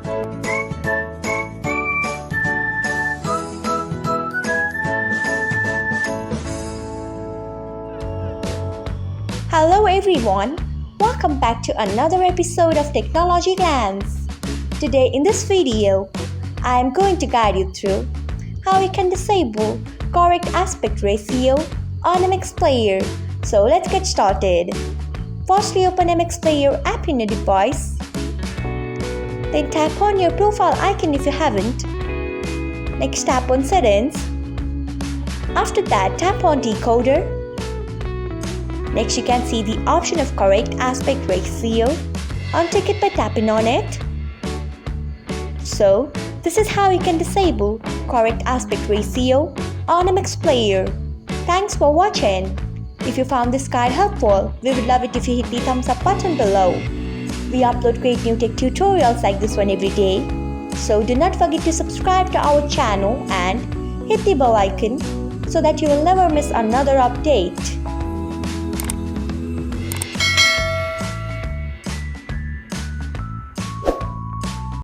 Hello everyone, welcome back to another episode of Technologyglance. Today in this video, I am going to guide you through how you can disable correct aspect ratio on MX Player. So let's get started. Firstly, open MX Player app in your device. Then tap on your profile icon if you haven't. Next, tap on Settings. After that, tap on Decoder. Next, you can see the option of correct aspect ratio. Untick it by tapping on it. So, this is how you can disable correct aspect ratio on MX Player. Thanks for watching. If you found this guide helpful, we would love it if you hit the thumbs up button below. We upload great new tech tutorials like this one every day. So do not forget to subscribe to our channel and hit the bell icon so that you will never miss another update.